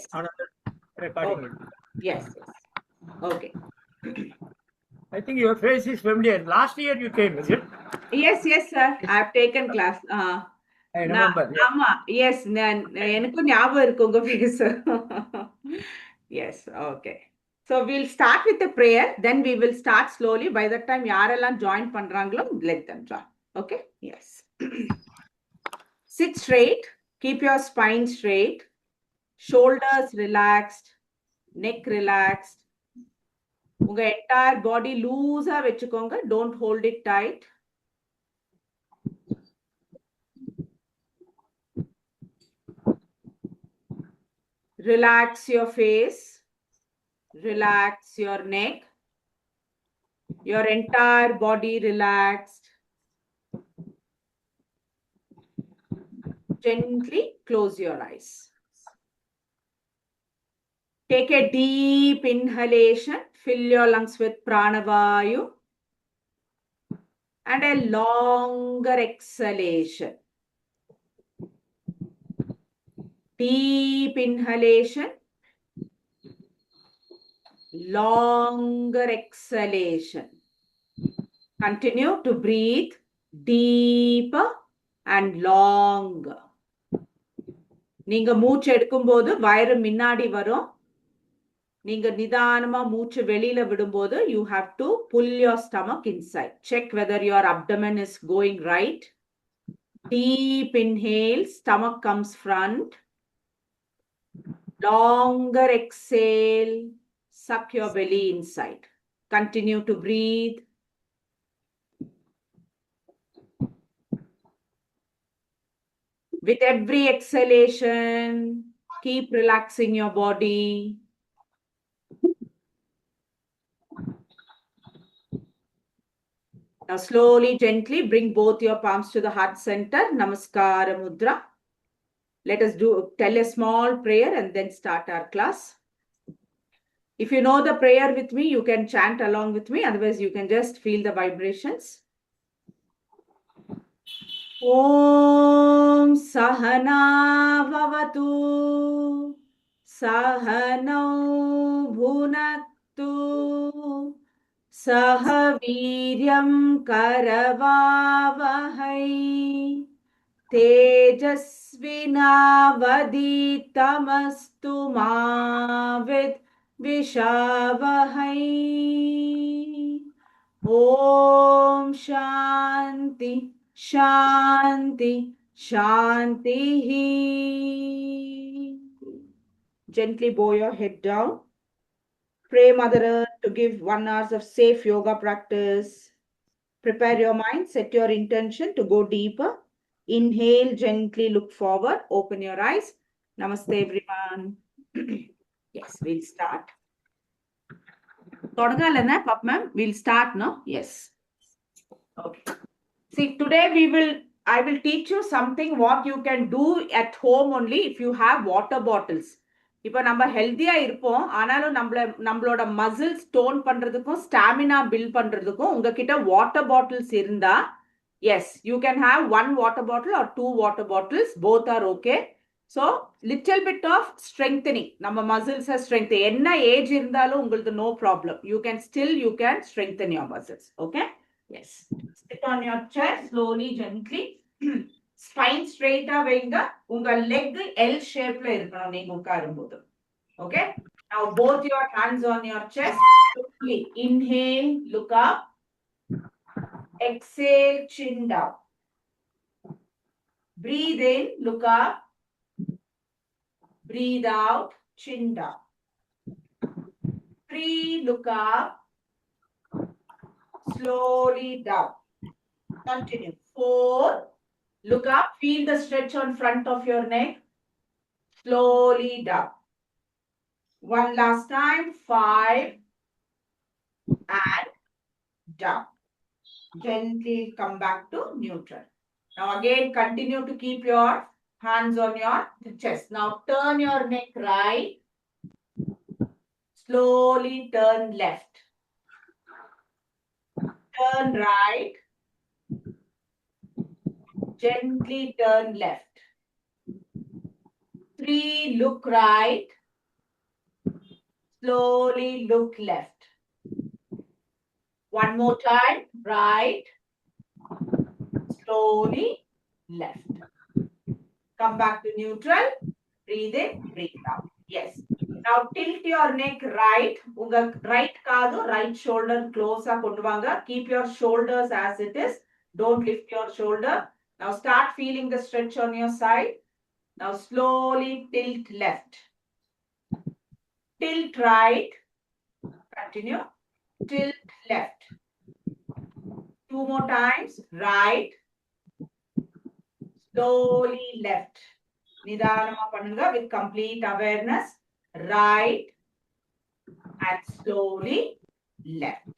Yes. Another recording. Okay. Yes. Okay. I think your face is familiar. Last year you came, is it? Yes, sir. I have taken class. I remember. Yes, எனக்கும் ஞாபகம் இருக்கு உங்க face. Yes, okay. So we'll start with the prayer, then we will start slowly. By the time யாரெல்லாம் join பண்றாங்களோ, let them join. Okay? Yes. Sit straight, keep your spine straight, shoulders relaxed, neck relaxed. உங்க entire body loose-ஆ வெச்சுக்கோங்க. Don't hold it tight. Relax your face. Relax your neck. Your entire body relaxed. Gently close your eyes. Take a deep inhalation. Fill your lungs with pranavayu. And a longer exhalation. Deep inhalation. Longer exhalation. Continue to breathe deeper and longer. நீங்க மூச்சு எடுக்கும்போது வயிறு முன்னாடி வரும். நீங்க நிதானமா மூச்சு வெளியில விடும்போது you have to pull your stomach inside. Check whether your abdomen is going right. Deep inhale, stomach comes front. Longer exhale, suck your belly inside. Continue to breathe. With every exhalation, keep relaxing your body. Now slowly, gently bring both your palms to the heart center. Namaskara Mudra. Let us tell a small prayer and then start our class. If you know the prayer with me, you can chant along with me. Otherwise, you can just feel the vibrations. Om Sahana Bhavatu Sahanau Bhunaktu Saha Viryam Karavavahai Tejasvinavaditamastu ma Vishavahai. Om Shanti Shanti Shanti. Gently bow your head down. Pray Mother Earth to give 1 hour of safe yoga practice. Prepare your mind, set your intention to go deeper. Inhale, gently look forward, open your eyes. Namaste everyone. Yes, we'll start. We'll start now. Yes. Okay. See, today I will teach you something what you can do at home only if you have water bottles. இப்போ நம்ம ஹெல்த்தியா இருப்போம், ஆனாலும் நம்மளோட muscles tone பண்றதுக்கும் stamina build பண்றதுக்கும் உங்ககிட்ட water bottles இருந்தா, yes you can have 1 water bottle or 2 water bottles, both are okay. So little bit of strengthening, நம்ம மசில்ஸை ஸ்ட்ரெங்க், என்ன ஏஜ் இருந்தாலும் உங்களுக்கு no problem, you can strengthen your muscles. Okay. Yes. Sit on your chest slowly, gently. Spine straight வைங்க. உங்க leg L shape-ல இருக்கணும் நீங்க உட்காரும்போது. Okay? Now both your hands on your chest. Slowly inhale, look up. Exhale, chin down. Breathe in, look up. Breathe out, chin down. 3, look up. Slowly down. Continue. 4, look up. Feel the stretch on front of your neck. Slowly down. 1 last time. 5 and down. Gently come back to neutral. Now again, continue to keep your hands on your chest. Now turn your neck right. Slowly turn left. Turn right. Gently turn left. 3, look right. Slowly look left. One more time. Right. Slowly left. Come back to neutral. Breathe in, breathe out. Yes. Now tilt your neck right. Unga right kaadu, right shoulder close up konduvanga. Keep your shoulders as it is. Don't lift your shoulder. Now start feeling the stretch on your side. Now slowly tilt left. Tilt right. Continue. Tilt left. Two more times. Right. Slowly left. Nidanama panunga with complete awareness. Right. And slowly left.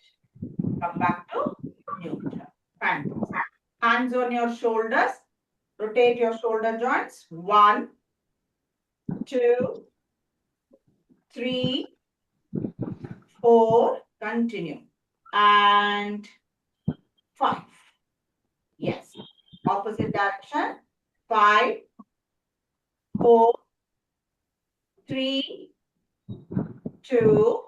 Come back to neutral. Fantastic. Hands on your shoulders. Rotate your shoulder joints. 1, 2, 3, 4. Continue. And 5. Yes. Opposite direction. 5, 4, 3, 2,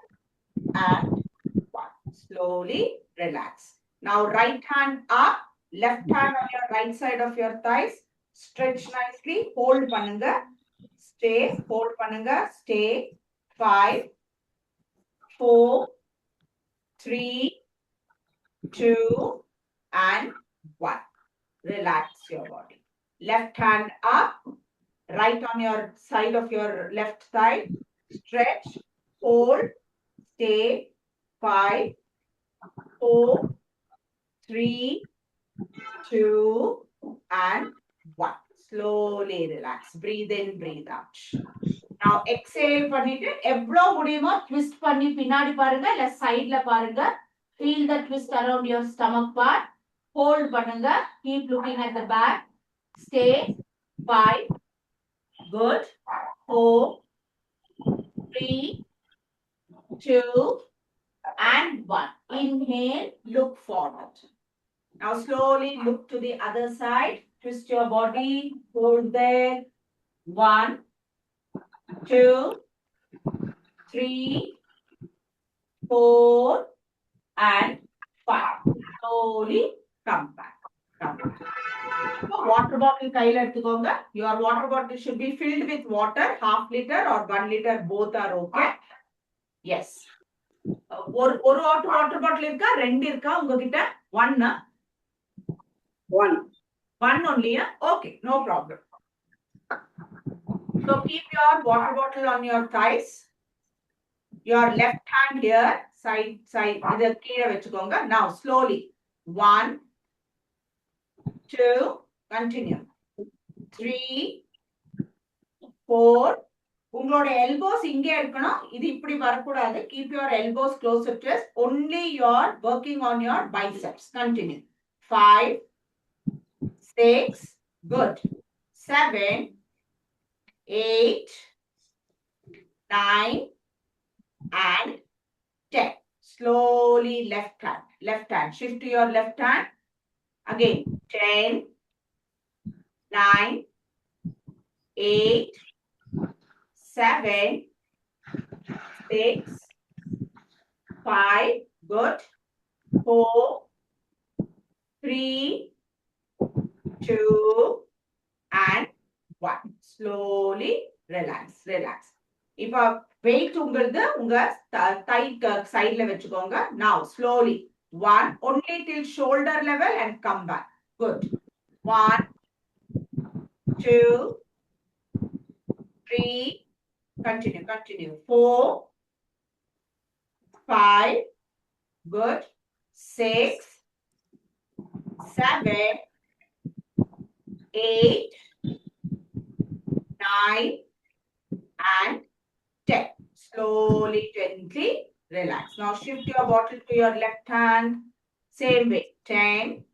and 1. Slowly relax. Now right hand up, left hand on your right side of your thighs. Stretch nicely. Hold panunga. Stay. Hold panunga. Stay. 5, 4, 3, 2, and 1. Relax your body. Left hand up. Right on your side of your left thigh. Stretch. Hold. Stay. 5, 4, 3, 2, and 1. Slowly relax. Breathe in, breathe out. Now exhale பண்ணிட்டு எவ்வளவு முடியுமோ twist பண்ணி பின்னாடி பாருங்க இல்ல சைடுல பாருங்க. Feel the twist around your stomach part. Hold பண்ணுங்க. Keep looking at the back. Stay. 5. Good. 4, 3, 2, and 1. Inhale. Look forward. Now slowly look to the other side. Twist your body. Hold there. 1, 2, 3, 4, and 5. Slowly come back. Come back. So water bottle கையில எடுத்துக்கோங்க. Your water bottle should be filled with water. Half liter or 1 liter. Both are okay. Yes. ஒரு water bottle இருக்கா? 2 இருக்கா உங்ககிட்ட? 1. 1 only. Okay. No problem. So keep your water bottle on your thighs. Your left hand here, side. இத கீழ வெச்சுக்கோங்க. Now slowly. 1, 2, continue. 3, 4. உங்களோட elbows இங்கே இருக்கணும். இது இப்படி வரக்கூடாது. Keep your elbows close to chest. Only you're working on your biceps. Continue. 5, 6. Good. 7, 8, 9, and 10. Slowly left hand. Left hand. Shift to your left hand. Again. 10, 9, 8, 7, 6, 5. Good. 4, 3, 2, and 1. Slowly relax. Relax. இப்ப weight உங்களது உங்க thigh sideல வெச்சுக்கோங்க. Now slowly. 1. Only till shoulder level and come back. Good. 1, 2, 3. Continue. 4, 5. Good. 6, 7, 8, 9, and 10. Slowly, gently relax. Now shift your bottle to your left hand. Same way. 10,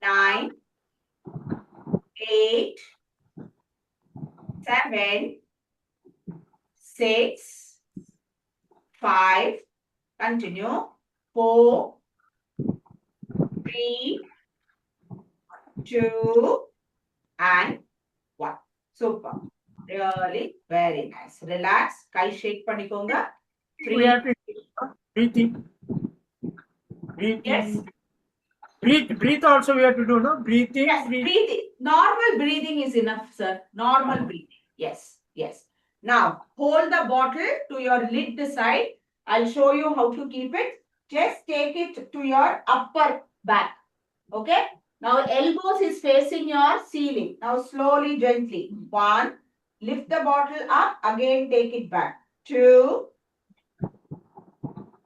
9, 8, 7, 6, 5. Continue. 4, 3, 2, and 1. Super. Really very nice. Relax. Kai shake பண்ணிக்கோங்க. We 3. have to breathing. Yes. Breathe also we have to do, no? Breathing. Yes, breathing. Normal breathing is enough, sir. Normal breathing. Yes, yes. Now, hold the bottle to your lid side. I'll show you how to keep it. Just take it to your upper back. Okay? Now, elbows is facing your ceiling. Now, slowly, gently. 1. Lift the bottle up. Again, take it back. 2.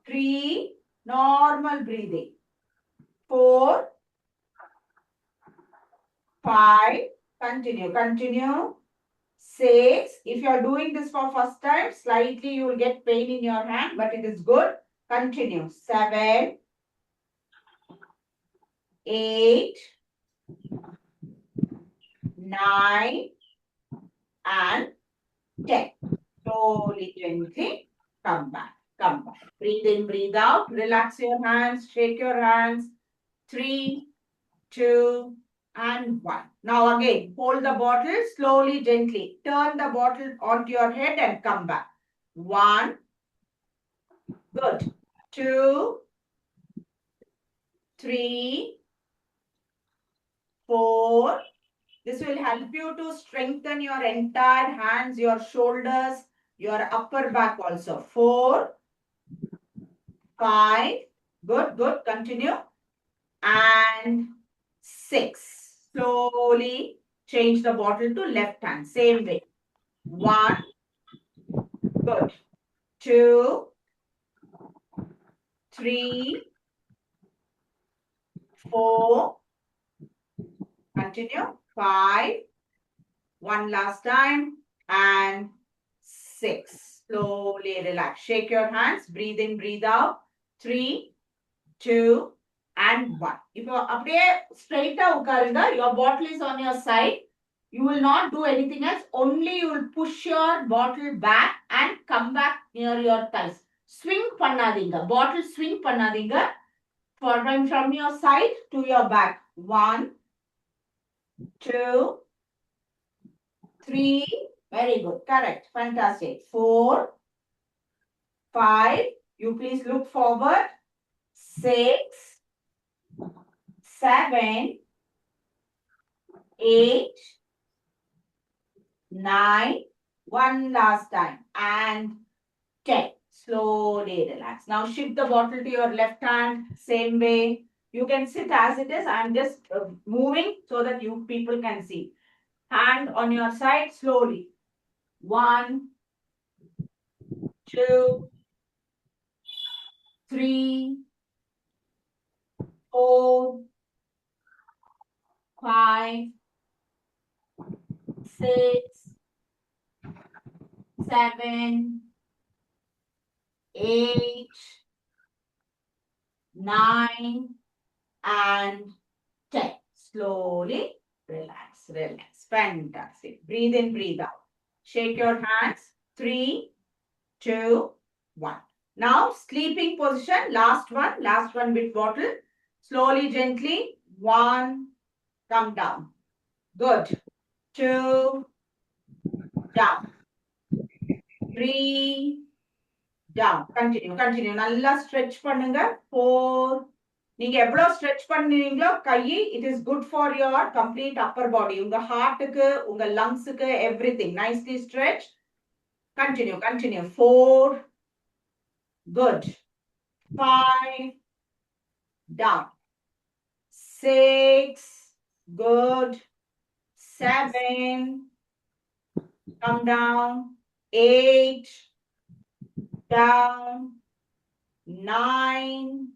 3. Normal breathing. 4. 5. Continue. 6. If you are doing this for first time, slightly you will get pain in your hand, but it is good. Continue. 7. 8. 9. And 10. Slowly, gently come back. Breathe in, breathe out. Relax your hands. Shake your hands. 3, 2, and 1. Now again, hold the bottle slowly, gently. Turn the bottle onto your head and come back. 1. Good. 2, 3, 4. This will help you to strengthen your entire hands, your shoulders, your upper back also. 4, 5. Good. Continue. And 6. Slowly change the bottle to left hand. Same way. 1. Good. 2, 3, 4. Continue. 5. One last time. And 6. Slowly relax. Shake your hands. Breathe in, breathe out. 3, 2, and 1. If you are அப்படியே straight உட்காருங்க, your bottle is on your side. You will not do anything else. Only you will push your bottle back and come back near your thighs. Swing பண்ணாதீங்க. Bottle swing பண்ணாதீங்க. From your side to your back. 1, 2, 3. Very good. Correct. Fantastic. 4, 5. You please look forward. 6, 7, 8, 9. One last time. And 10. Slowly relax. Now shift the bottle to your left hand. Same way. You can sit as it is. I'm just moving so that you people can see. Hand on your side slowly. 1, 2, 3, 4, 5, 6, 7, 8, 9, and 10. Slowly relax. Fantastic. Breathe in, breathe out. Shake your hands. 3, 2, 1. Now, sleeping position. Last one with bottle. Slowly, gently. 1. Come down. Good. 2. Down. 3. Down. Continue. நல்லா stretch பண்ணுங்க. 4. நீங்க எவ்வளவு stretch பண்ணீங்களோ கை, it is good for your complete upper body. உங்க ஹார்ட்டுக்கு, உங்க லங்ஸுக்கு, everything. Nicely stretch. Continue. 4. Good. 5. Down. 6. Good. 7. Come down. 8. Down. 9.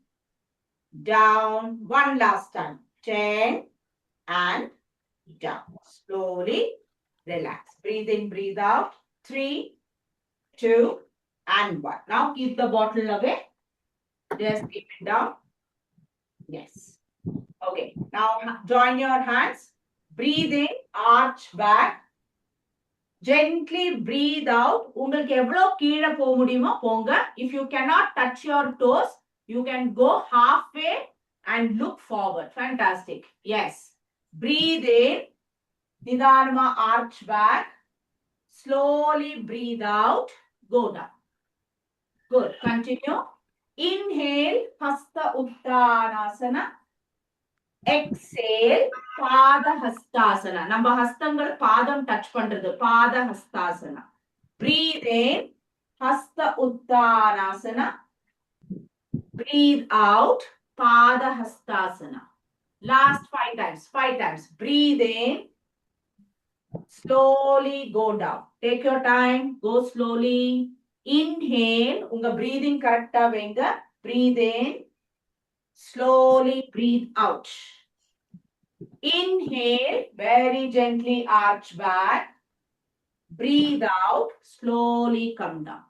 Down. One last time. 10. And down. Slowly relax. Breathe in, breathe out. 3, 2, and 1. Now keep the bottle away. Just keep it down. Yes. Okay. Now join your hands. Breathe in, arch back. Gently breathe out. உங்களுக்கு எவ்வளவு கீழே போக முடியுமோ போங்க. If you cannot touch your toes, you can go halfway and look forward. Fantastic. Yes. Breathe in. நிதானமா arch back. Slowly breathe out. Go down. Good. Continue. Inhale. Hasta Uttanasana. Exhale. Pada Hastasana. நம்ம ஹஸ்தங்கள் பாதம் touch பண்றது. பாத ஹஸ்தாசனா. Breathe in. Hasta Uttanasana. Breathe out. Pada Hastasana. Last 5 times. 5 times. Breathe in. Slowly go down. Take your time. Go slowly. Inhale. Unga breathing correcta venga. Breathe in. Slowly breathe out. Inhale. Very gently arch back. Breathe out. Slowly come down.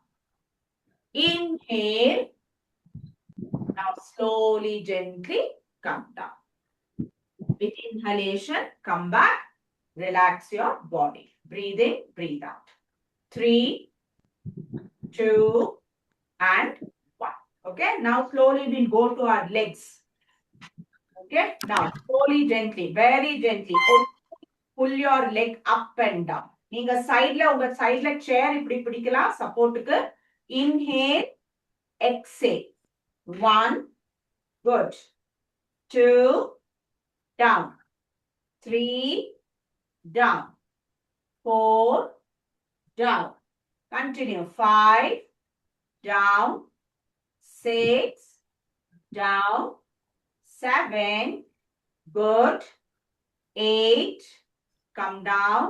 Inhale. Now slowly, gently come down. With inhalation, come back. Relax your body. Breathe in, breathe out. 3, 2, and 1. Okay. Now slowly we'll go to our legs. Okay. Now slowly, gently, very gently pull your leg up and down. நீங்க சைடுல உங்க சைடுல சேர் இப்படி பிடிக்கலாம் சப்போர்ட்டுக்கு. Inhale, exhale. 1, good. 2, down. 3, down. 4, down. Continue. 5, down. 6, down. 7, good. 8, come down.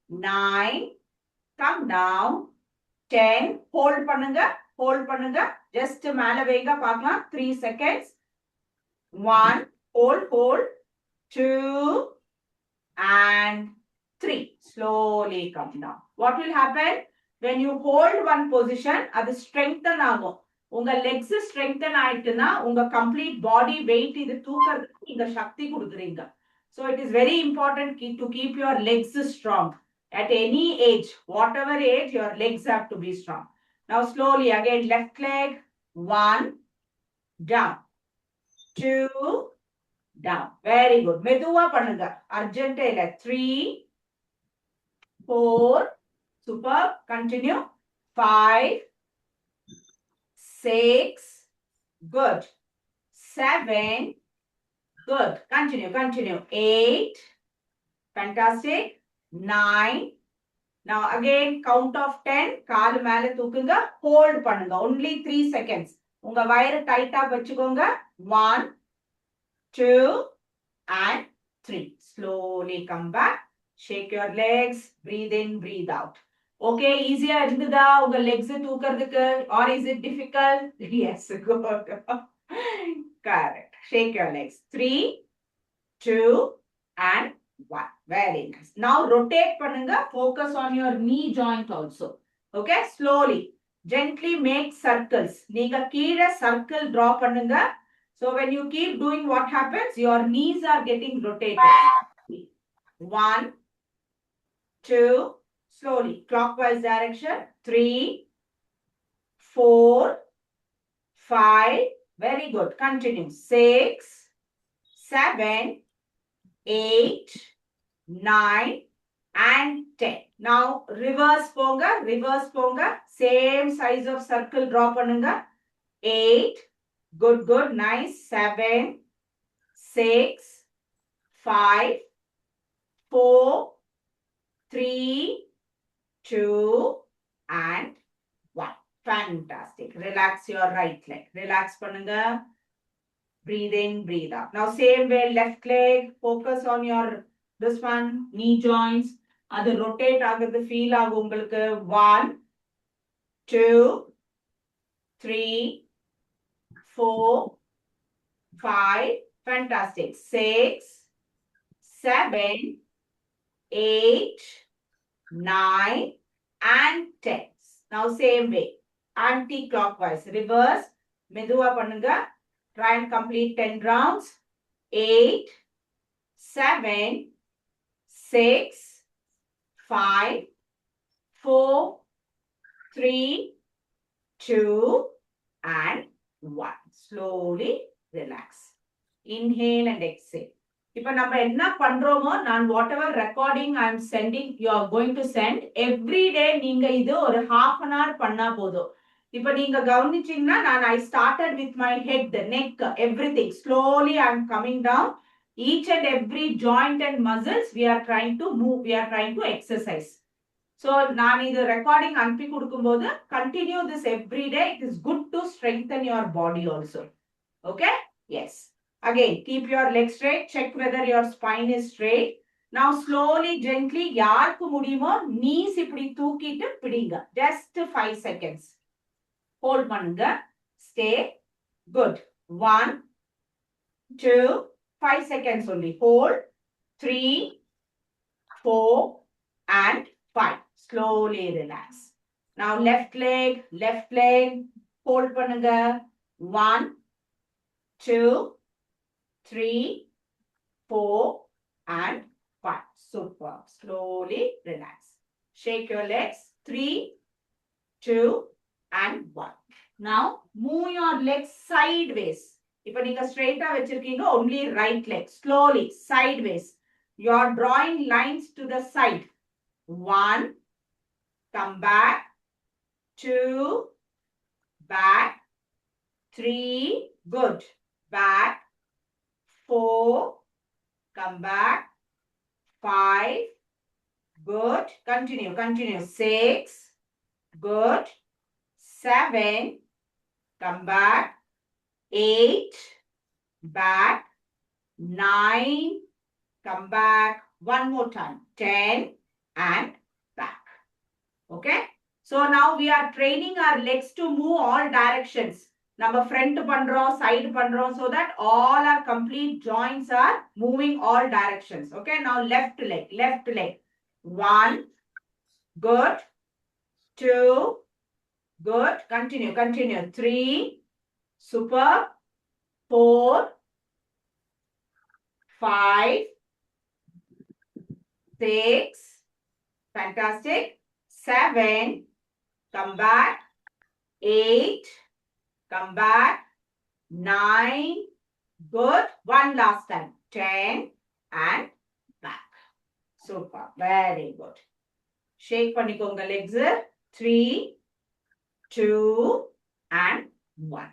9, come down. 10, hold பண்ணுங்க. Hold பண்ணுங்க. Just மேல வைங்க பார்க்கலாம். 3 seconds. 1, hold. 2, and 3. Slowly come down. What will happen? When you hold one position, அது strengthen ஆகும். உங்க legs strengthen ஆயிட்டுனா, உங்க complete body weight இது தூக்கறதுக்கு நீங்க சக்தி கொடுக்குறீங்க. So it is very important to keep your legs strong. At any age, whatever age, your legs have to be strong. Now slowly again, left leg, 1, down, 2, down. Very good. மெதுவா பண்ணுங்க. Urgent இல்ல. 3, 4, super. Continue. 5, 6, good. 7, good. Continue. 8, fantastic. 9. Now again, count of 10. காலு மேல தூக்குங்க. Hold பண்ணுங்க. Only 3 seconds. உங்க வயிறு டைட்டா வச்சுக்கோங்க. 1, 2, and 3. Slowly come back. Shake your legs. Breathe in, breathe out. Okay, easier இருந்ததா உங்க legs தூக்கிறதுக்கு? Or is it difficult? Yes, good. Correct. Shake your legs. 3, 2, and 1. Very nice. Now rotate பண்ணுங்க. Focus on your knee joint also. Okay, slowly. Gently make circles. நீங்க கீழே circle draw பண்ணுங்க. So when you keep doing, what happens? Your knees are getting rotated. 1, 2, slowly, clockwise direction. 3, 4, 5, very good. Continue. 6, 7, 8, 9, and 10. Now reverse ponga. Same size of circle draw பண்ணுங்க. 8, good, nice. 7, 6, 5, 4, 3, 2, and 1. Fantastic. Relax your right leg. Relax பண்ணுங்க. Breathe in, breathe out. Now same way, left leg. Focus on your this one, knee joints. அது rotate ஆகுது feel ஆகும் உங்களுக்கு. 1, 2, 3, 4, 5. Fantastic. 6, 7, 8, 9, and 10. Now same way. Anti-clockwise. Reverse. மெதுவா பண்ணுங்க. Try and complete 10 rounds. 8, 7, 6, 5, 4, 3, 2, and 1. Slowly relax. Inhale and exhale. இப்ப நம்ம என்ன பண்றோமோ நான் whatever recording I am sending you are going to send every day நீங்க இது ஒரு ஹாஃப் அன் ஹவர் பண்ணா போதும். இப்ப நீங்க கவனிச்சீங்கன்னா நான் I started with my head neck everything slowly I am coming down each and every joint and muscles we are trying to move we are trying to exercise. So நான் இது recording அனுப்பி கொடுக்கும்போது continue this every day it is good to strengthen your body also. Okay yes. Again, keep your legs straight. Check whether your spine is straight. Now, slowly, gently, யாருக்கு முடியுமோ knees இப்படி தூக்கிட்டு பிடிங்க. Just 5 seconds. Hold பண்ணுங்க. Stay. Good. 1, 2, 5 seconds only. Hold. 3, 4, and 5. Slowly relax. Now, left leg. Hold பண்ணுங்க. 1, 2, 3, 4, and 5. Super. Slowly relax. Shake your legs. 3, 2, and 1. Now, move your legs sideways. இப்போ நீங்க straight வச்சிருக்கீங்க only right leg. Slowly, sideways. You are drawing lines to the side. 1, come back. 2, back. 3, good. Back. 4, come back. 5, good. Continue. 6, good. 7, come back. 8, back. 9, come back. One more time. 10, and back. Okay. So now we are training our legs to move all directions. நம்ம front பண்றோம் side பண்றோம் so that all our complete joints are moving all directions. Okay, now left leg. 1, good. 2, good. Continue. 3, super. 4, 5, 6, fantastic. 7, come back. 8, come back. 9, good. One last time. 10, and back. Super. Very good. Shake பண்ணிக்கோங்க legs. 3, 2, and 1.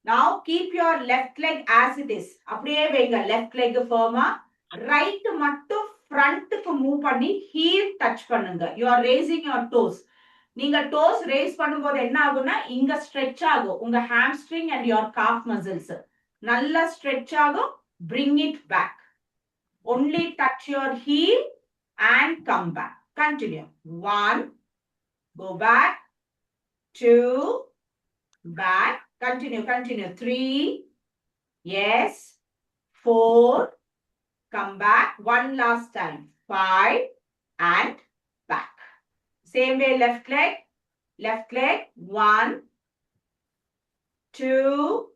Now keep your left leg as it is. அப்படியே வைங்க left leg firm. Right மட்டும் ஃப்ரண்ட்க்கு move பண்ணி heel touch பண்ணுங்க. You are raising your toes. நீங்க toes raise பண்ணும்போது என்ன ஆகும்னா இங்க stretch ஆகும் உங்க hamstring and your calf muscles. நல்லா stretch ஆகும். Bring it back. Only touch your heel and come back. Continue. 1, go back. 2, back. Continue. 3, yes. 4, come back. One last time. 5, and back. Same way, left leg. 1, 2,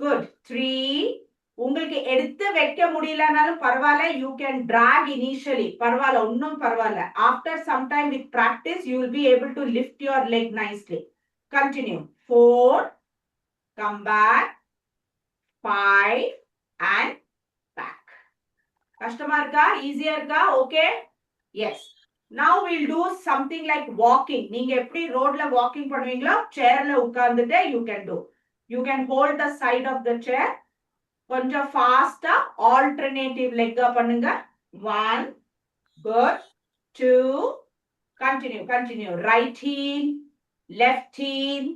good. 3, உங்களுக்கு எடுத்து வைக்க முடியலனாலும் பரவாயில்ல, you can drag initially. பரவாயில்ல, ஒன்னும் பரவாயில்ல. After some time with practice, you will be able to lift your leg nicely. Continue. 4, come back. 5, and back. கஷ்டமா இருக்கா? ஈஸியா இருக்கா? Okay? Yes. Now we'll do something like walking. நீங்க எப்படி ரோட்ல வாக்கிங் பண்ணுவீங்களோ சேர்ல உட்கார்ந்துட்டு you can do. You can hold the side of the chair. கொஞ்சம் ஃபாஸ்டா ஆல்டர்னேட்டிவ் லெக்கா பண்ணுங்க. 1, good. 2, continue. Right heel, left heel,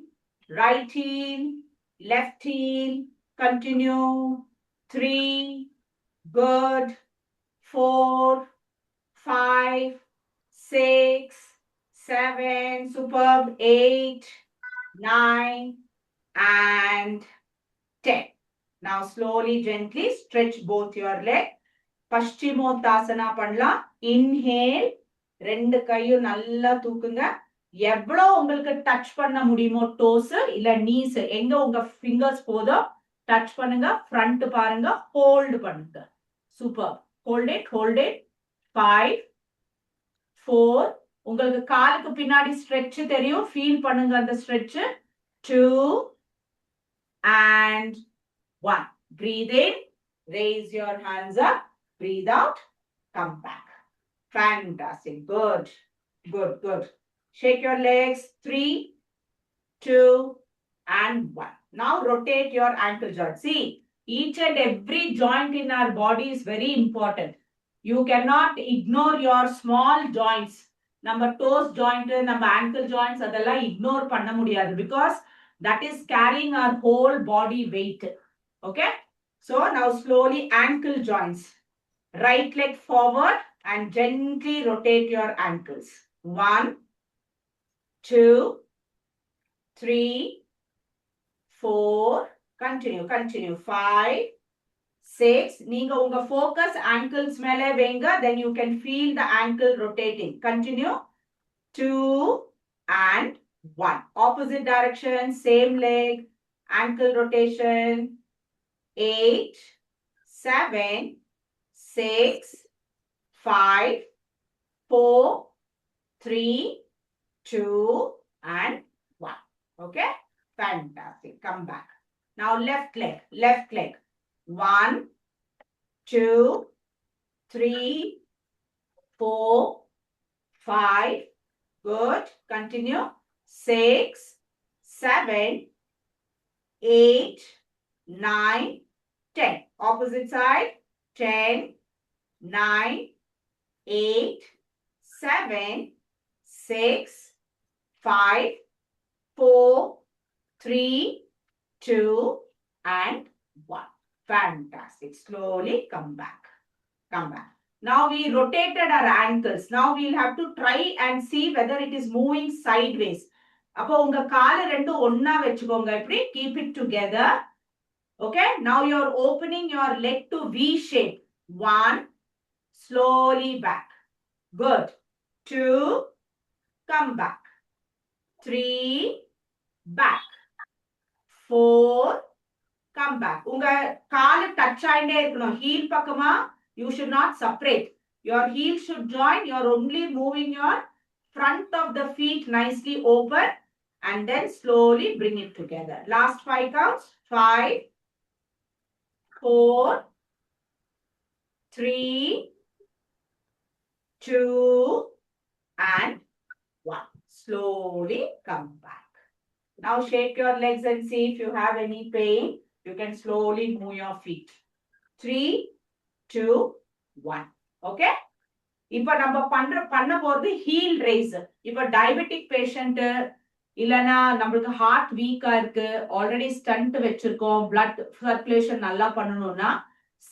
right heel, left heel. Continue. 3, good. 4, 5, 6, 7, superb. 8, 9, and 10. Now slowly, gently stretch both your leg. Paschimottanasana பண்ணலாம். Inhale. ரெண்டு கையும் நல்லா தூக்குங்க. எவ்வளோ உங்களுக்கு டச் பண்ண முடியுமோ டோஸ் இல்ல நீஸ் எங்க உங்க ஃபிங்கர்ஸ் போதோ டச் பண்ணுங்க. ஃப்ரண்ட் பாருங்க. ஹோல்ட் பண்ணுங்க. சூப்பர். Hold it. 5, 4, உங்களுக்கு காலுக்கு பின்னாடி ஸ்ட்ரெச் தெரியும். ஃபீல் பண்ணுங்க அந்த stretch. 2, and 1. Breathe in. Raise your hands up. Breathe out. Come back. Fantastic. Good. Good, good. Shake your legs. 3, 2, and 1. Now rotate your ankle joint. See, each and every joint in our body is very important. You cannot ignore your small joints. Number toes joint, number ankle joints, adella ignore panna mudiyadu because that is carrying our whole body weight. Okay? So now slowly ankle joints. Right leg forward and gently rotate your ankles. 1, 2, 3, 4. Continue. 5, 6. நீங்க உங்க focus ankles மேல வைங்க. Then you can feel the ankle rotating. Continue. 2 and 1. Opposite direction, same leg, ankle rotation. 8, 7, 6, 5, 4, 3, 2, and 1. Okay? Fantastic. Come back. Now left leg. 1, 2, 3, 4, 5. Good. Continue. 6, 7, 8, 9, 10. Opposite side. 10, 9, 8, 7, 6, 5, 4, 3, 2, and 1. Fantastic. Slowly come back. Now we rotated our ankles. Now we'll have to try and see whether it is moving sideways. அப்போ உங்க கால ரெண்டு ஒண்ணா வெச்சுக்கோங்க. இப்படி keep it together. Okay. Now you're opening your leg to V shape. 1. Slowly back. Good. 2. Come back. 3. Back. 4. Come back. உங்க கால touch ஆயிட்டே இருக்கணும். heel பக்கமா you should not separate. Your heel should join. You're only moving your front of the feet nicely open and then slowly bring it together. Last 5 counts. 5, 4, 3, 2, and 1. Slowly come back. Now shake your legs and see if you have any pain. You can slowly move your feet. 3, 2, 1. Okay? இப்ப நம்ம பண்ண போறது heel raise. இப்ப diabetic patient இல்லனா நம்மளுக்கு heart வீக்கா இருக்கு, already stunt வச்சிருக்கோம், blood circulation நல்லா பண்ணனும்னா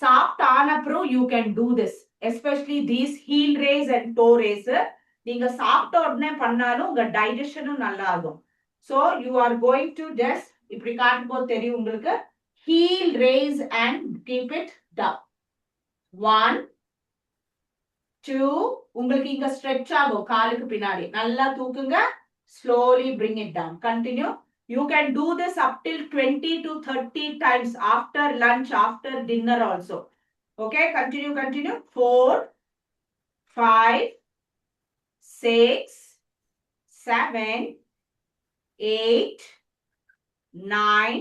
சாப்பிட்ட ஆனப்புறம் you can do this. Especially these heel raise and toe raise. நீங்க சாப்பிட்ட உடனே பண்ணாலும் உங்க டைஜஷனும் நல்லா ஆகும். So you are going to just இப்படி காட்டும்போது தெரியும் உங்களுக்கு. Heel raise and keep it down. 1, 2. உங்களுக்கு இங்க stretch ஆகும் காலுக்கு பின்னாடி. நல்லா தூக்குங்க. Slowly bring it down. Continue. You can do this up till 20 to 30 times after lunch, after dinner also. Okay, continue. 4, 5, 6, 7, 8, 9,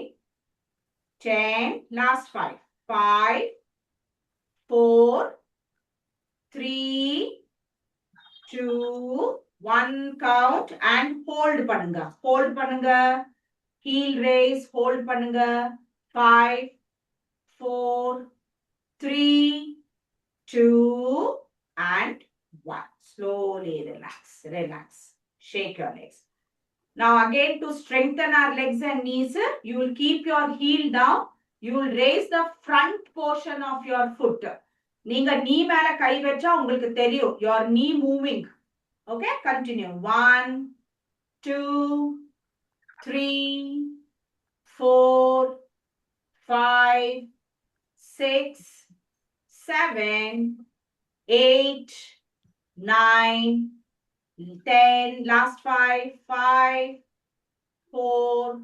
10. Last 5. 5, 4, 3, 2, 1. Count and hold பண்ணுங்க. Heel raise, hold பண்ணுங்க. 5, 4, 3, 2, and 1. Slowly relax. Shake your legs. Now again, to strengthen our legs and knees, you will keep your heel down. You will raise the front portion of your foot. நீங்க knee மேல கை வச்சா உங்களுக்கு தெரியும் your knee moving. Okay, continue. 1, 2, 3, 4, 5, 6, 7, 8, 9, 10. Last 5. 5, 4,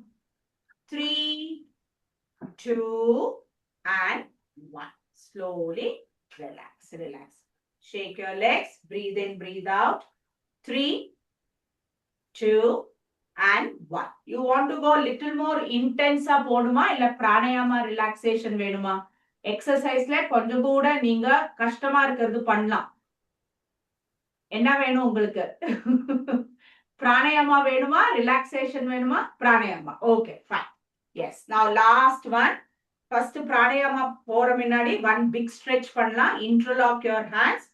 3, 2, and 1. Slowly relax. Shake your legs. Breathe in, breathe out. 3, 2, and 1. You want to go little more intense போடுமா இல்ல pranayama relaxation வேணுமா? எக்ஸசைஸ்ல கொஞ்சம் கூட நீங்க கஷ்டமா இருக்கிறது பண்ணலாம். என்ன வேணும் உங்களுக்கு? பிராணாயாமா வேணுமா, ரிலாக்ஸேஷன் வேணுமா? Pranayama. Okay fine. Yes. Now last one. First pranayama போற முன்னாடி ஒன் பிக் ஸ்ட்ரெச் பண்ணலாம். Interlock your hands.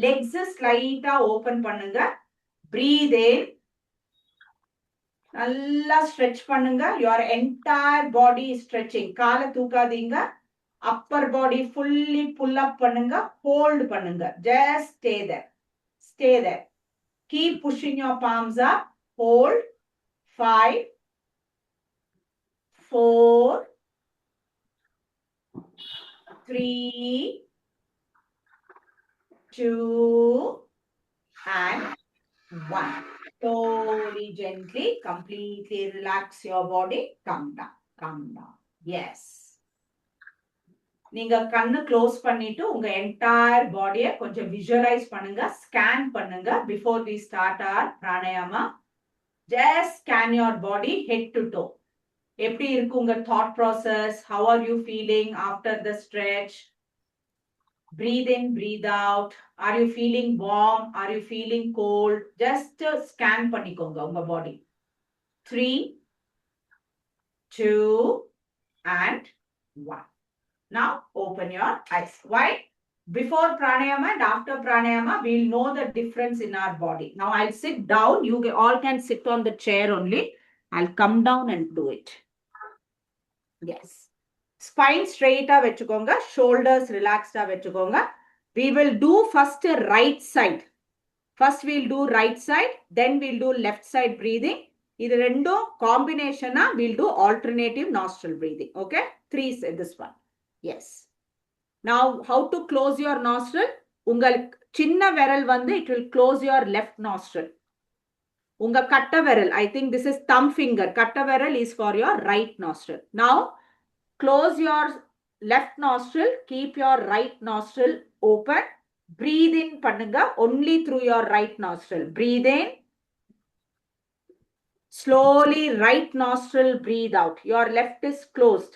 லெக்ஸ் ஸ்லைட்டா ஓபன் பண்ணுங்க. Breathe in. நல்லா ஸ்ட்ரெச் பண்ணுங்க. Your entire body stretching. காலை தூக்காதீங்க. அப்பர் பாடி ஃபுல்லி புல் அப் பண்ணுங்க. ஹோல்ட் பண்ணுங்க. Just stay there. Stay there. Keep pushing your palms up. Hold. 5, 4, 3, 2, and 1. Slowly, gently, completely relax your body. Come down. Come down. Yes. நீங்க கண்ணு close பண்ணிட்டு உங்க entire பாடியை கொஞ்சம் விஷுவலைஸ் பண்ணுங்க, ஸ்கேன் பண்ணுங்க. Before we start our pranayama, just scan your body head to toe. எப்படி இருக்கு உங்க thought process? How are you feeling after the stretch? Breathe in, breathe out. Are you feeling warm? Are you feeling cold? Just scan பண்ணிக்கோங்க உங்க பாடி. 3, 2, and 1. Now open your eyes. Why? Before pranayama and after pranayama, we'll know the difference in our body. Now I'll sit down. You all can sit on the chair only. I'll come down and do it. Yes. Spine straight ah vechukonga. Shoulders relaxed ah vechukonga. We will do first right side. First we'll do right side. Then we'll do left side breathing. இது ரெண்டும் combination ah we'll do alternative nostril breathing. Okay? 3 this one. Yes. Now, how to close your nostril? உங்களுக்கு சின்ன விரல் வந்து it will close your left nostril. உங்க கட்ட விரல், I think this is thumb finger. கட்ட விரல் is for your right nostril. Now, close your left nostril. Keep your right nostril open. Breathe in பண்ணுங்க only through your right nostril. Breathe in. Slowly right nostril breathe out. Your left is closed.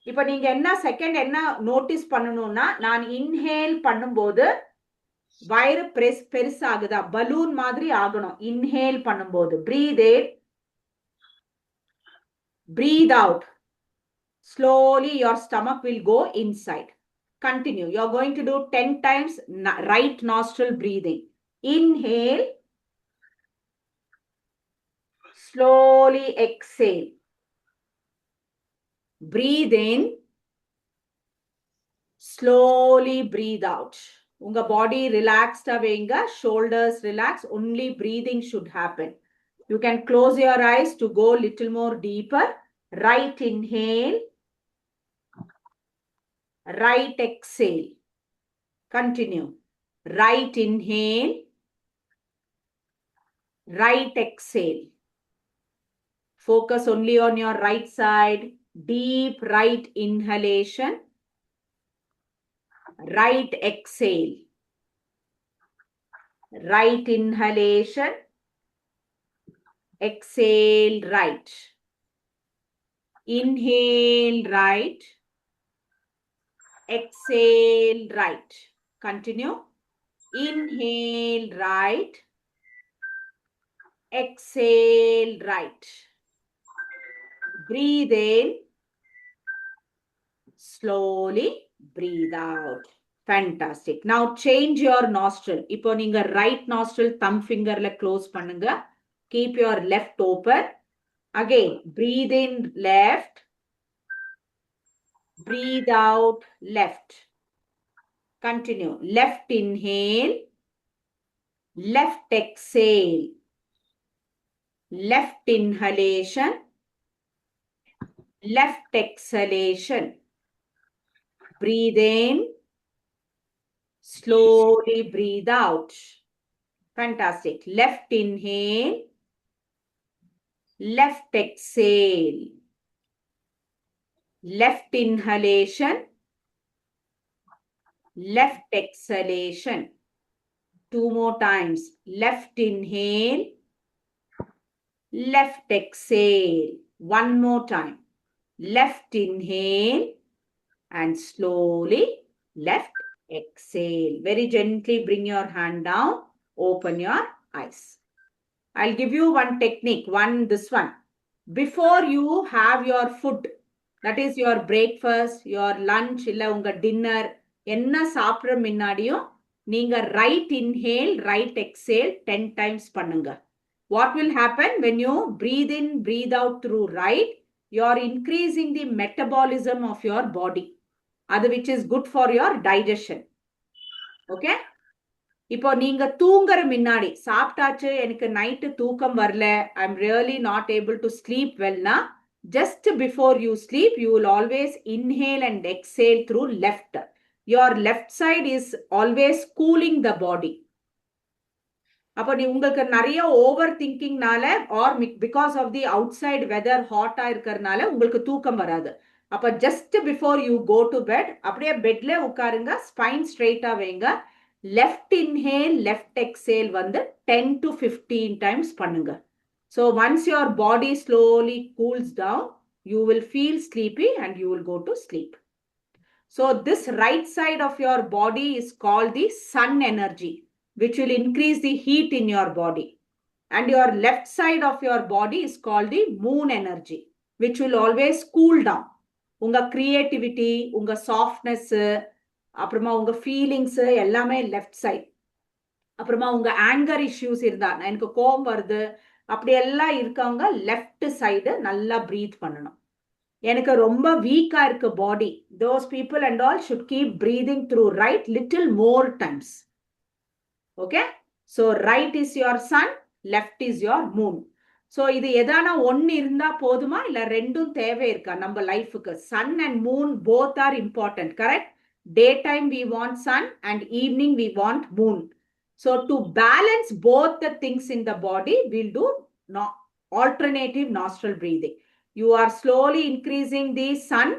இப்போ நீங்க என்ன second என்ன notice பண்ணணும்னா, நான் inhale பண்ணும்போது வயிறு பெருசாகுதா, balloon மாதிரி ஆகணும். இன்ஹேல் பண்ணும்போது breathe in, breathe out. Slowly your stomach will go inside. Continue. You are going to do 10 times right nostril breathing. Inhale. Slowly exhale. Breathe in. Slowly breathe out. Unga body relaxed aveenga, shoulders relaxed, only breathing should happen. You can close your eyes to go little more deeper. Right inhale. Right exhale. Continue. Right inhale. Right exhale. Focus only on your right side. Deep right inhalation. Right exhale. Right inhalation. Exhale right. Inhale right. Exhale right. Continue. Inhale right. Exhale right. Breathe in. Slowly breathe out. Fantastic. Now change your nostril. இப்போ நீங்க right nostril thumb fingerல close பண்ணுங்க. Keep your left open. Again, breathe in left. Breathe out left. Continue. Left inhale. Left exhale. Left inhalation. Left exhalation. Breathe in. Slowly breathe out. Fantastic. Left inhale. Left exhale. Left inhalation. Left exhalation. 2 more times. Left inhale. Left exhale. 1 more time. Left inhale. and slowly left exhale. Very gently bring your hand down, open your eyes. I'll give you one technique, this one. Before you have your food, that is your breakfast, your lunch, இல்ல உங்க dinner, என்ன சாப்பிடுற முன்னாடியும் நீங்க right inhale, right exhale 10 times பண்ணுங்க. What will happen when you breathe in, breathe out through right? You are increasing the metabolism of your body. அது which is good for your digestion. Okay? இப்போ நீங்க தூங்குற முன்னாடி சாப்பிட்டாச்சு எனக்கு night தூக்கம் வரல, I'm really not able to sleep well na, just before you sleep you will always inhale and exhale through left. Your left side is always cooling the body. அப்போ உங்களுக்கு நிறைய ஓவர் திங்கிங்னால or because of the outside weather ஹாட்டா இருக்கிறதுனால உங்களுக்கு தூக்கம் வராது. அப்ப just before you go to bed அப்படியே பெட்ல உட்காருங்க, ஸ்பைன் ஸ்ட்ரெயிட்டா வைங்க, left inhale left exhale 10 to 15 times பண்ணுங்க. So once your body slowly cools down, you will feel sleepy and you will go to sleep. So this right side of your body is called the sun energy, which will increase the heat in your body. And your left side of your body is called the moon energy, which will always cool down. Unga creativity, unga softness, அப்புறமா உங்க feelings எல்லாமே left side. அப்புறமா உங்க anchor issues இருந்தா, எனக்கு கோபம் வருது அப்படி எல்லாம் இருக்கவங்க லெஃப்ட் சைடு நல்லா பிரீத் பண்ணணும். எனக்கு ரொம்ப வீக்கா இருக்கு பாடி, those people and all should keep breathing through right little more times. Okay, so right is your sun, left is your moon. So இது எதானா ஒன்னு இருந்தா போதுமா இல்ல ரெண்டும் தேவை இருக்கா நம்ம லைஃபுக்கு? sun and moon both are important, correct? Daytime we want sun and evening we want moon. So to balance both the things in the body, we'll do alternative nostril breathing. You are slowly increasing the sun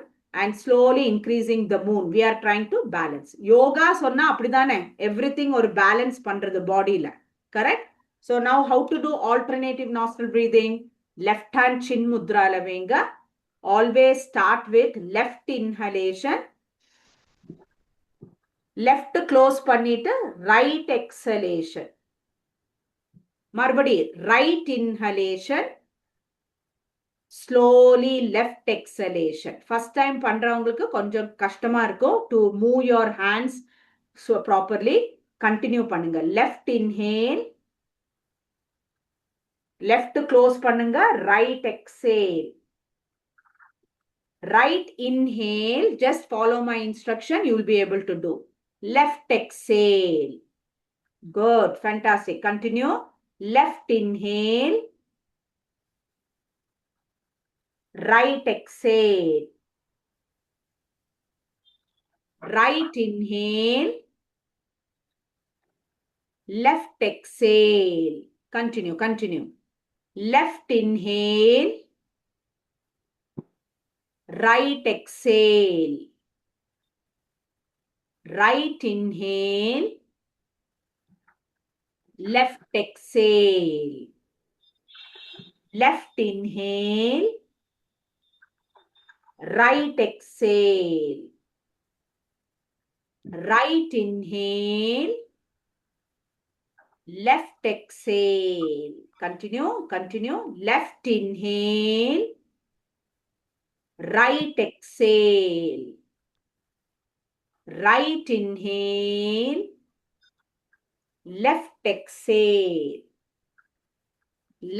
and slowly increasing the moon. We are trying to balance. Yoga சொன்னா அப்படிதானே, everything ஒரு balance பண்றது பாடியில, correct? So now how to do alternative nostril breathing? Left hand chin mudraல வைங்க. Always start with left inhalation, left close பண்ணிட்டு right exhalation. மறுபடி right inhalation, slowly left exhalation. First time பண்றவங்களுக்கு கொஞ்சம் கஷ்டமா இருக்கும் to move your hands so properly. Continue பண்ணுங்க. Left inhale, left close பண்ணுங்க, right exhale. Right inhale, just follow my instruction, you will be able to do. Left exhale. Good, fantastic. Continue. Left inhale, right exhale. Right inhale, left exhale. Continue, continue. Left inhale, right exhale. Right inhale, left exhale. Left inhale, right exhale. Right inhale, left exhale. Continue, continue. Left inhale, right exhale. Right inhale, left exhale.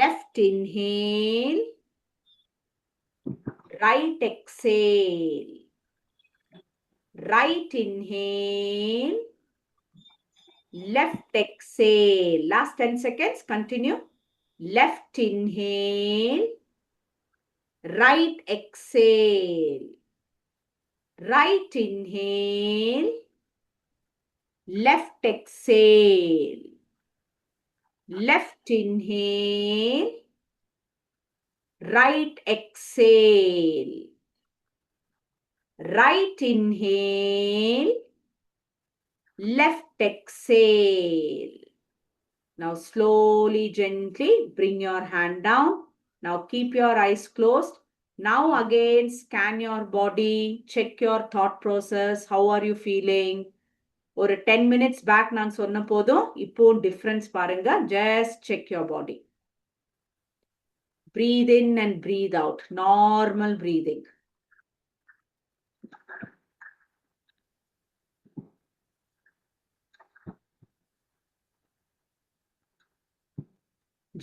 Left inhale, right exhale. Right inhale, left exhale. Last 10 seconds. Continue. Left inhale, right exhale. Right inhale, left exhale. Left inhale, right exhale. Right inhale, left exhale. Now slowly, gently bring your hand down. Now keep your eyes closed. Now again, scan your body, check your thought process. How are you feeling? ஒரு 10 minutes back நான் சொன்ன போதும் இப்போ difference பாருங்க. Just check your body. Breathe in and breathe out. Normal breathing.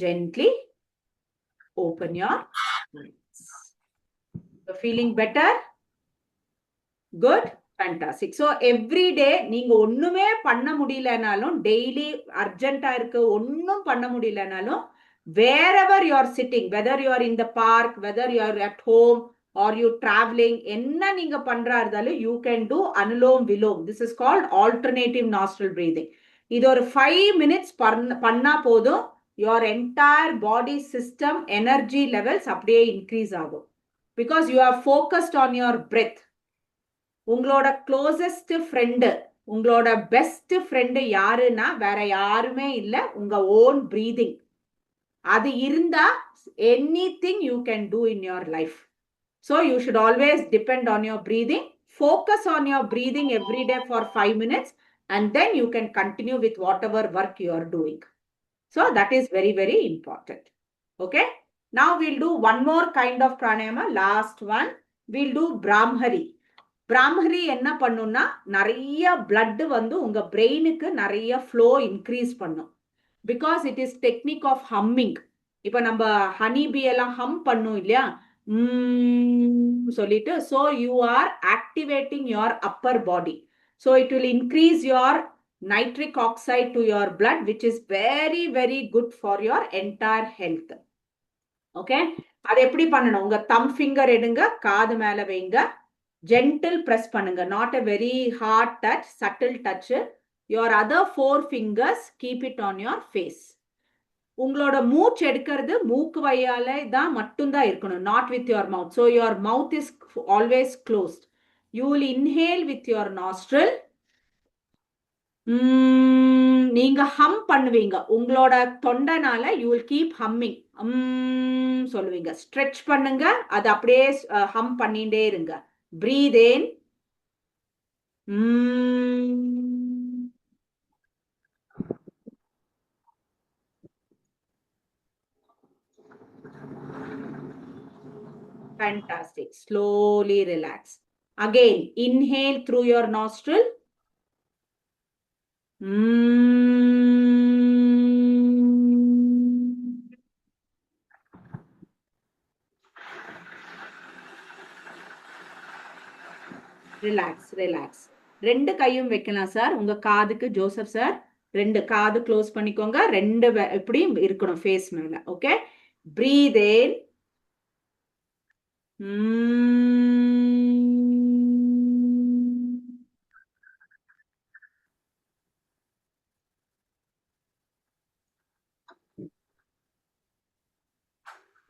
Gently open your eyes. You're feeling better? Good? Fantastic. So every day நீங்க ஒண்ணுமே பண்ண முடியலனாலும் டெய்லி அர்ஜென்ட்டா இருக்கு ஒண்ணும் பண்ண முடியலனாலும் wherever you are sitting, whether you are in the park, whether you are at home or you traveling, என்ன நீங்க பண்றா இருந்தாலும் you can do Anulom விலோம். This is called alternative nostril breathing. இது ஒரு 5 minutes பண்ணா போதும் your entire body system energy levels அப்படியே increase ஆகும். Because you are focused on your breath. உங்களோட க்ளோசஸ்ட் ஃப்ரெண்டு உங்களோட பெஸ்ட் ஃப்ரெண்டு யாருன்னா வேற யாருமே இல்லை உங்க ஓன் பிரீதிங். அது இருந்தா anything you can do in your life. So you should always depend on your breathing. Focus on your breathing every day for 5 minutes and then you can continue with whatever work you are doing. So that is very, very important. Okay. Now we'll do one more kind of pranayama. Last one. We'll do Brahmari. Bhramari என்ன பண்ணும்னா நிறைய blood வந்து உங்க பிரெயினுக்கு நிறைய flow increase பண்ணும். Because it is technique of humming. இப்ப நம்ம ஹனி பீ எல்லாம் ஹம் பண்ணும் இல்லையா சொல்லிட்டு. So you are activating your upper body. So it will increase your nitric oxide to your blood, which is very, very good for your entire health. Okay. அது எப்படி பண்ணணும்? உங்க தம் ஃபிங்கர் எடுங்க, காது மேல வைங்க, gentle press பண்ணுங்க. Not a very hard touch, subtle touch. Your other 4 fingers keep it on your face. உங்களோட மூச்சு எடுக்கிறது மூக்கு வழியால தான் மட்டும்தான் இருக்கணும். Not with your mouth. So your mouth is always closed. You will inhale with your nostril. நீங்க hum பண்ணுவீங்க உங்களோட தொண்டனால. You will keep humming. சொல்லுவீங்க. ஸ்ட்ரெச் பண்ணுங்க, அது அப்படியே ஹம் பண்ணிட்டே இருங்க. Breathe in. Fantastic. Slowly relax. Again, inhale through your nostril. Relax relax. 2 கையும் வைக்கலாம் சார் உங்க காதுக்கு. ஜோசப் சார் 2 காது க்ளோஸ் பண்ணிக்கோங்க. 2 இப்படி இருக்கணும் ஃபேஸ் மேல. Okay. Breath in.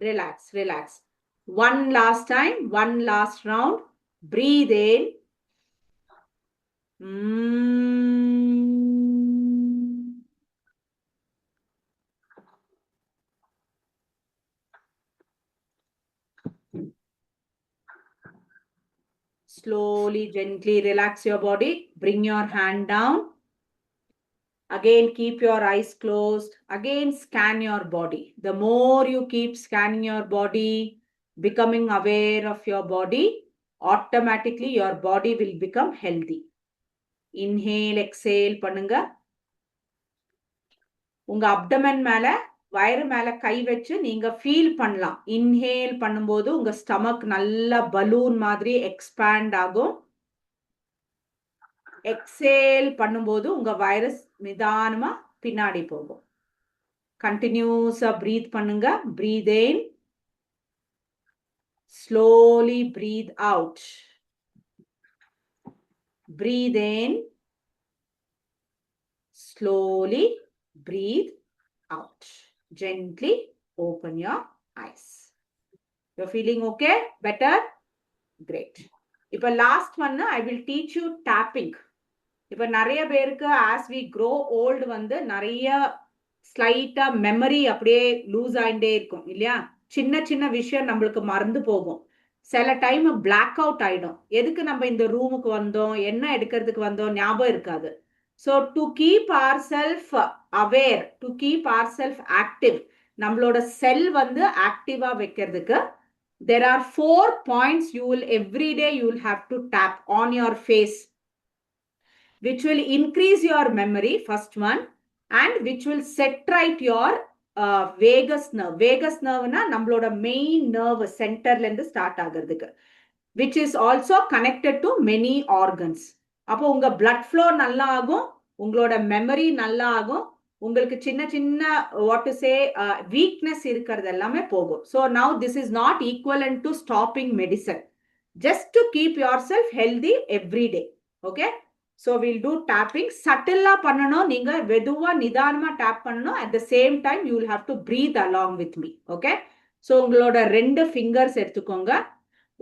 Relax, relax. One last time, one last round. Breathe in. Slowly, gently relax your body. Bring your hand down. Again, keep your eyes closed. Again, scan your body. The more you keep scanning your body, becoming aware of your body, automatically your body will become healthy. Inhale, exhale பண்ணுங்க. உங்க abdomen மேல வயிறு மேல கை வச்சு நீங்க feel பண்ணலாம். Inhale பண்ணும்போது உங்க ஸ்டமக் நல்ல பலூன் மாதிரி எக்ஸ்பேண்ட் ஆகும். எக்ஸேல் பண்ணும்போது உங்க வைரஸ் நிதானமா பின்னாடி போகும். கண்டினியூஸா பிரீத் பண்ணுங்க. Breathe in. Slowly breathe out. Breathe in. Slowly breathe out. Gently open your eyes. You're feeling okay? Better? Great. இப்போ last one, I will teach you tapping. இப்போ நிறைய பேருக்கு as we grow old வந்து நிறைய ஸ்லைட்டா memory அப்படியே loose ஆயிட்டே இருக்கும் இல்லையா? சின்ன சின்ன விஷயம் நம்மளுக்கு மறந்து போகும். சில டைம் பிளாக் அவுட் ஆயிடும். எதுக்கு நம்ம இந்த ரூமுக்கு வந்தோம், என்ன எடுக்கிறதுக்கு வந்தோம் ஞாபகம் இருக்காது. So to keep our self aware, to keep our self active, நம்மளோட செல் வந்து ஆக்டிவா வைக்கிறதுக்கு there are 4 points you will every day you will have to tap on your face, which will increase your memory, first one, and which will set right your vagus nerve. Vagus nerve na nammaloda main nerve center la irundhu start ஆகிறதுக்கு, which is also connected to many organs. அப்போ உங்க blood flow நல்லா ஆகும், உங்களோட memory நல்லா ஆகும், உங்களுக்கு சின்ன சின்ன what to say weakness இருக்கிறது எல்லாமே போகும். So now this is not equivalent to stopping medicine, just to keep yourself healthy every day. Okay, so we'll do tapping. Subtle பண்ணனும், நீங்க வெதுவா நிதானமா tap பண்ணனும். At the same time you will have to breathe along with me. Okay, so உங்களோட ரெண்டு fingers எடுத்துக்கோங்க.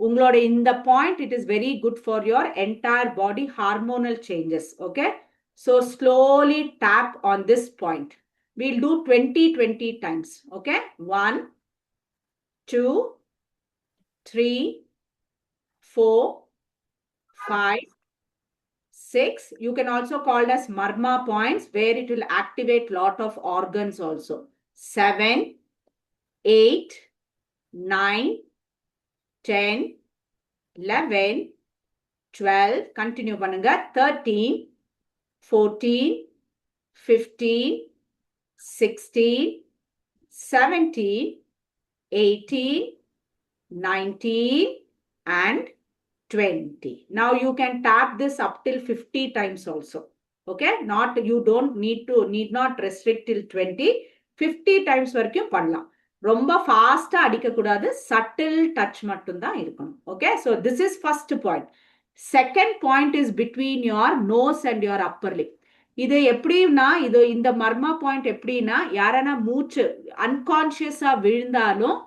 உங்களோட இந்த point, it is very good for your entire body hormonal changes. Okay, so slowly tap on this point. We'll do 20 times. Okay, 1 2 3 4 5 6. You can also call it as marma points, where it will activate lot of organs also. 7 8 9 10 11 12. Continue பண்ணுங்க. 13 14 15 16 17 18 19 and 20. Now you can tap this up till 50 times also. Okay, not you don't need not restrict till 20. 50 times வரைக்கும் பண்ணலாம். ரொம்ப ஃபாஸ்டா அடிக்க கூடாது, subtle touch மட்டும் தான் இருக்கணும். Okay, so this is first point. Second point is between your nose and your upper lip. இது எப்படின்னா, இது இந்த மர்மா பாயிண்ட் எப்படின்னா, யாரானா மூச்சு அன்கான்சியஸா விழுந்தாலும்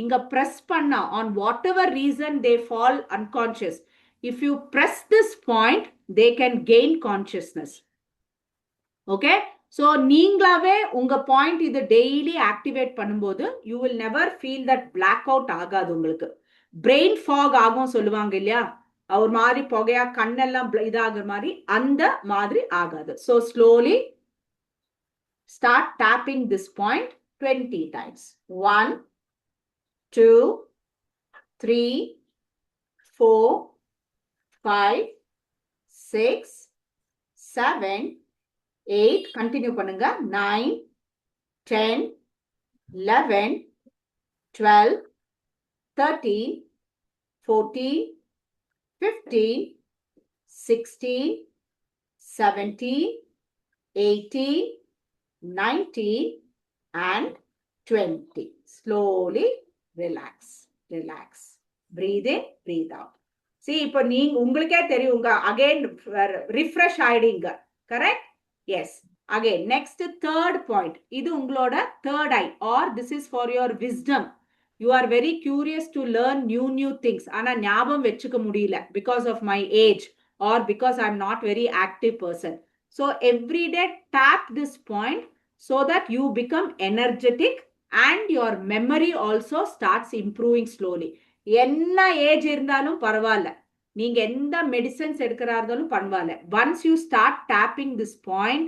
இங்க press பண்ணா, on whatever reason they fall unconscious, if you press this point they can gain consciousness. Okay, so நீங்களாவே உங்க பாயிண்ட் இது டெய்லி ஆக்டிவேட் பண்ணும்போது you will never feel that blackout ஆகாது. உங்களுக்கு brain fog ஆகும் சொல்லுவாங்க இல்லையா, ஒரு மாதிரி புகையா கண்ணெல்லாம் இதாகிற மாதிரி, அந்த மாதிரி ஆகாது. So slowly start tapping this point 20 times. 1 2 3 4 5 6 7 8. Continue பண்ணுங்க. 9 10 11 12 13 14 15 16 17 18 19 and 20. Slowly relax, relax. Breathe in, breathe out. See, இப்போ நீங்க உங்களுக்கே தெரியும், உங்க again refresh ஆயிடுங்க. Correct? Yes. Again, next third point. இது உங்களோட third eye, or this is for your wisdom. You are very curious to learn new things. ஆனா ஞாபகம் வெச்சுக்க முடியல because of my age or because I'm not very active person. So every day tap this point so that you become energetic and your memory also starts improving slowly. என்ன age இருந்தாலும் பரவாயில்ல, நீங்க எந்த medicines எடுக்கிறா இருந்தாலும் பரவாயில்ல, once you start tapping this point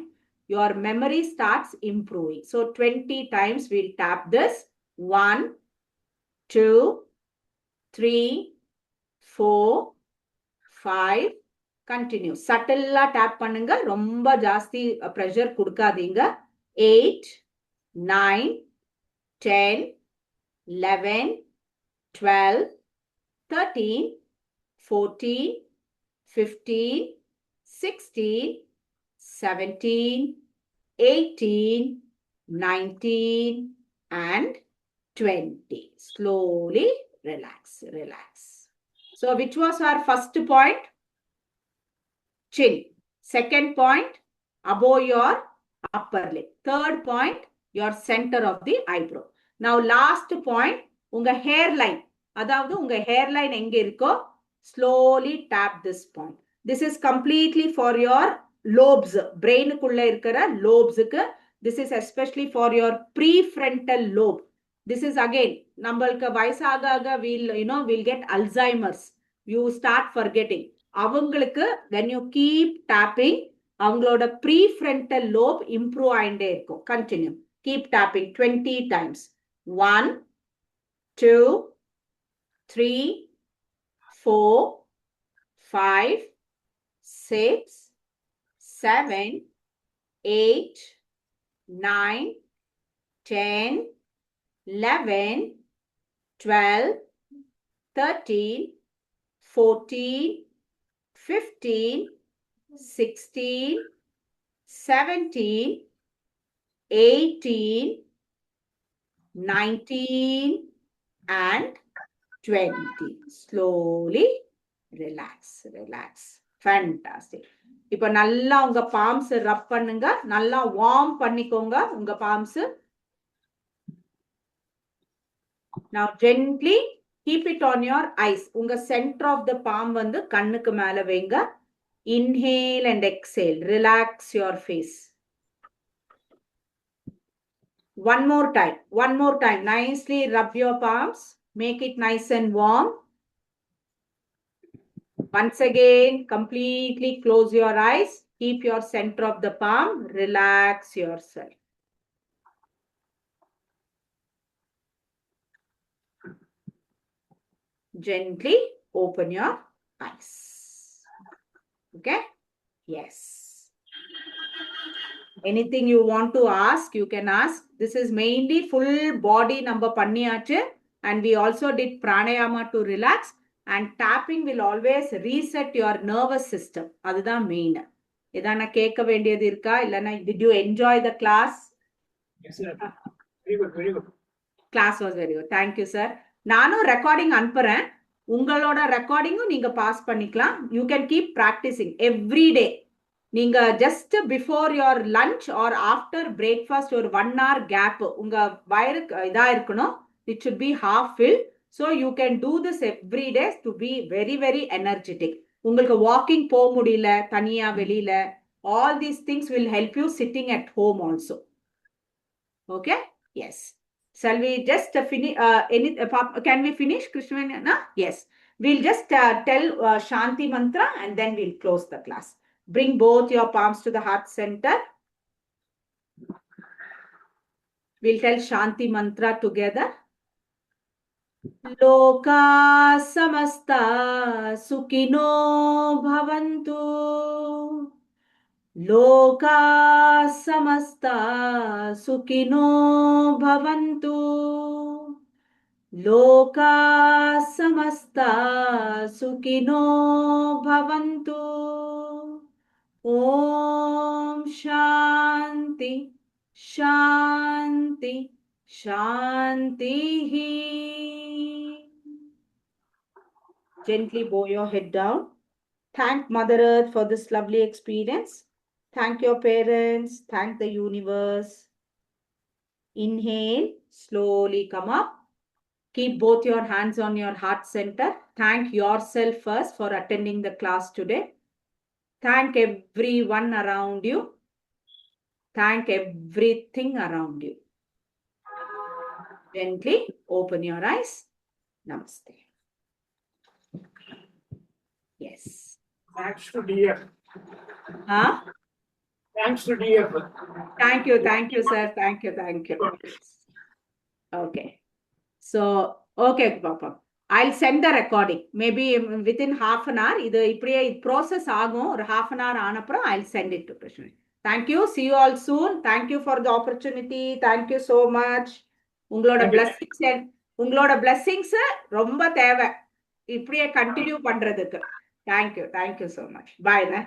your memory starts improving. So 20 times we'll tap this. 1 2 3 4 5. Continue. Shattila tap பண்ணுங்க, ரொம்ப ஜாஸ்தி pressure கொடுக்காதீங்க. 8 9 10 11 12 13 14 15 16 17 18 19 and 20. Slowly relax, relax. So which was our first point? Chin. Second point, above your upper lip. Third point, your center of the eyebrow. Now last point, unga hairline. அதாவது உங்க hairline எங்க இருக்கோ, slowly tap this point. This is completely for your lobes, brain குள்ள இருக்கிற lobes க்கு. This is especially for your prefrontal lobe, this is again நம்மளுக்கு வயசாக we'll get Alzheimer's. You start forgetting. அவங்களுக்கு when you keep tapping அவங்களோட prefrontal lobe improve ஆயிட்டே இருக்கும். Continue. Keep tapping 20 times. 1, 2, 3, 4, 5, 6, 7, 8, 9, 10, 11, 12, 13, 14, 15, 16, 17, 18, 19, and 20. Slowly relax, relax. Fantastic. இப்போ நல்லா உங்க palms ரப் பண்ணுங்க, நல்லா வார்ம் பண்ணிக்கோங்க உங்க palms. Now gently keep it on your eyes. உங்க center of the palm வந்து கண்ணுக்கு மேல வைங்க. Inhale and exhale. Relax your face. One more time. One more time. Nicely rub your palms. Make it nice and warm. Once again, completely close your eyes. Keep your center of the palm. Relax yourself. Gently open your eyes. Okay? Yes. Anything you want to ask, you can ask. This is mainly full body number panniyachu, and we also did pranayama to relax, and tapping will always reset your nervous system. Adudha main. Edana kekka vendiyadhu irka illana did you enjoy the class? Yes sir. Very good, very good. Class was very good. Thank you sir. நானும் recording அனுப்புறேன். உங்களோட ரெக்கார்டிங்கும் நீங்க pass பண்ணிக்கலாம். You can keep practicing every day. நீங்க just before your lunch or after breakfast ஒரு 1 hour gap உங்க வயிறு இதா இருக்கணும். It should be half filled. So you can do this every day to be very very energetic. உங்களுக்கு walking போக முடியல தனியா வெளியில, all these things will help you sitting at home also. Okay? Yes. Shall we just finish? Can we finish, Krishna? Yes. We'll just tell Shanti mantra and then we'll close the class. Bring both your palms to the heart center. We'll tell Shanti mantra together. Loka samasta sukhino bhavantu. Loka samasta sukhino bhavantu. Loka samasta sukhino bhavantu. Om Shanti Shanti Shanti. Gently bow your head down. Thank Mother Earth for this lovely experience. Thank your parents. Thank the universe. Inhale, slowly come up. Keep both your hands on your heart center. Thank yourself first for attending the class today. Thank everyone around you. Thank everything around you. Gently open your eyes. Namaste. Yes. Thanks to DF. Huh? Thanks to DF. Thank you, sir. Thank you. Okay. So, okay, Papa. I'll send the recording. Maybe within half an hour. This process agum or half an hour anapra. I'll send it to Krishna. Thank you. See you all soon. Thank you for the opportunity. Thank you so much. உங்களோட blessings ரொம்ப தேவை. இப்படியே continue பண்றதுக்கு. Thank you so much. Bye. Na.